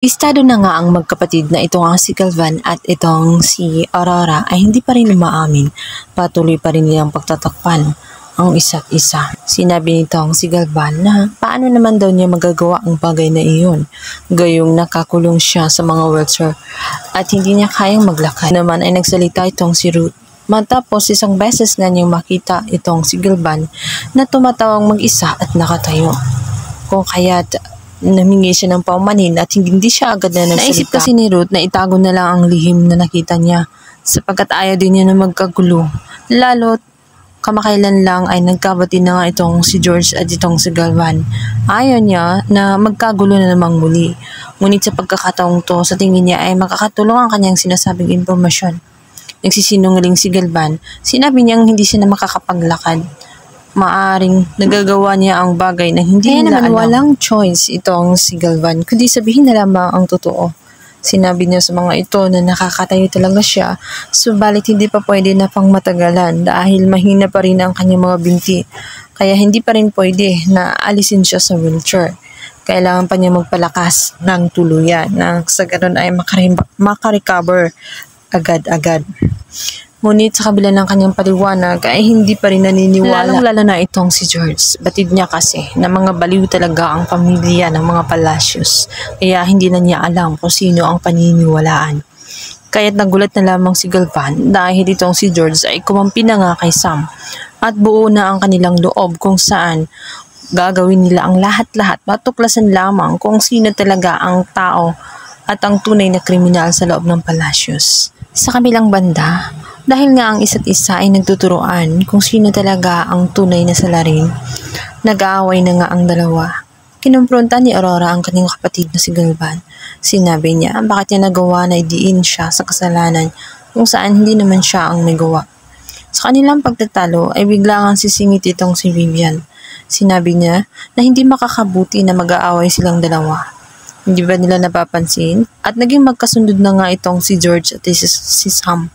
Istado na nga ang magkapatid na ito nga si Galvan at itong si Aurora ay hindi pa rin umaamin. Patuloy pa rin nilang pagtatakpan ang isa't isa. Sinabi nitong si Galvan na paano naman daw niya magagawa ang bagay na iyon. Gayong nakakulong siya sa mga wheelchair at hindi niya kayang maglakad. Naman ay nagsalita itong si Ruth. Matapos isang beses na niyang makita itong si Galvan na tumatawang mag-isa at nakatayo. Kung kaya't namingi siya ng paumanhin at hindi siya agad na nagsalita. Naisip kasi ni Ruth na itago na lang ang lihim na nakita niya sapagkat ayaw din niya na magkagulo. Lalo't kamakailan lang ay nagkabati na nga itong si George at itong si Galvan. Ayaw niya na magkagulo na namang muli. Ngunit sa pagkakataong to, sa tingin niya ay makakatulong ang kanyang sinasabing impormasyon. Nagsisinungaling si Galvan. Sinabi niyang hindi siya na makakapaglakad. Maaring nagagawa niya ang bagay na hindi nila alam. Walang choice itong si Galvan, kundi sabihin na lamang ang totoo. Sinabi niya sa mga ito na nakakatayo talaga siya, subalit hindi pa pwede na pang matagalan dahil mahina pa rin ang kanyang mga binti. Kaya hindi pa rin pwede na alisin siya sa wheelchair. Kailangan pa niya magpalakas ng tuluyan na sa ganun ay makarecover agad-agad. Ngunit sa kabila ng kanyang paliwanag ay hindi pa rin naniniwala. Lalong-lalo na itong si George. Batid niya kasi na mga baliw talaga ang pamilya ng mga Palacios. Kaya hindi na niya alam kung sino ang paniniwalaan. Kaya't nagulat na lamang si Galvan dahil itong si George ay kumampi na nga kay Sam. At buo na ang kanilang loob kung saan gagawin nila ang lahat-lahat. Matuklasan lamang kung sino talaga ang tao at ang tunay na kriminal sa loob ng Palacios. Sa kabilang banda, dahil nga ang isa't isa ay nagtuturoan kung sino talaga ang tunay na salarin, nag-aaway na nga ang dalawa. Kinumpronta ni Aurora ang kanyang kapatid na si Galvan. Sinabi niya bakit niya nagawa na idiin siya sa kasalanan kung saan hindi naman siya ang may gawa. Sa kanilang pagtatalo ay bigla nga sisingit itong si Vivian. Sinabi niya na hindi makakabuti na mag-aaway silang dalawa. Hindi ba nila napapansin? At naging magkasundod na nga itong si George at si Sam.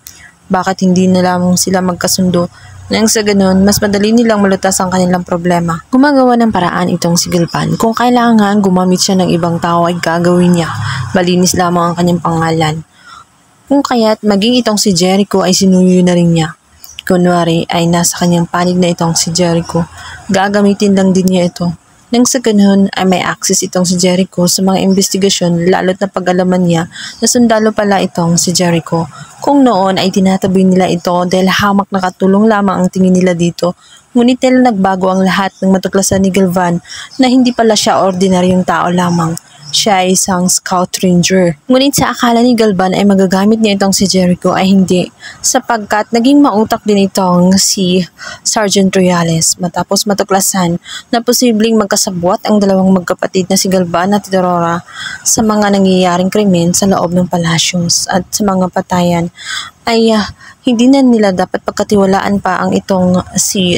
Bakit hindi na lamang sila magkasundo nang sa ganun mas madali nilang malutas ang kanilang problema. Gumagawa ng paraan itong si Galvan. Kung kailangan gumamit siya ng ibang tao ay gagawin niya. Malinis lamang ang kanyang pangalan. Kung kaya't maging itong si Jericho ay sinuyo na rin niya. Kunwari ay nasa kanyang panig na itong si Jericho. Gagamitin lang din niya ito. Nang sa ganun ay may access itong si Jericho sa mga investigasyon lalo't na pag-alaman niya na sundalo pala itong si Jericho. Kung noon ay tinatabi nila ito dahil hamak na katulong lamang ang tingin nila dito, ngunit nila nagbago ang lahat ng matuklasan ni Galvan na hindi pala siya ordinaryong tao lamang. Siya ay isang scout ranger. Ngunit sa akala ni Galvan ay magagamit niya itong si Jericho ay hindi, sapagkat naging mautak din itong si Sergeant Royales matapos matuklasan na posibleng magkasabwat ang dalawang magkapatid na si Galvan at Aurora sa mga nangyayaring krimen sa loob ng Palacios at sa mga patayan ay hindi na nila dapat pagkatiwalaan pa ang itong si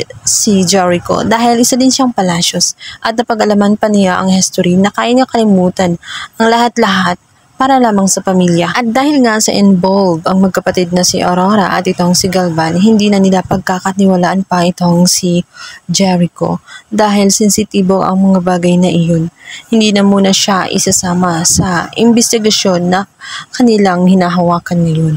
Jericho dahil isa din siyang Palacios at napag-alaman pa niya ang history na kaya niya kalimutan ang lahat-lahat para lamang sa pamilya. At dahil nga sa involved ang magkapatid na si Aurora at itong si Galvan, hindi na nila pagkakatiwalaan pa itong si Jericho dahil sensitibo ang mga bagay na iyon. Hindi na muna siya isasama sa investigasyon na kanilang hinahawakan ngayon.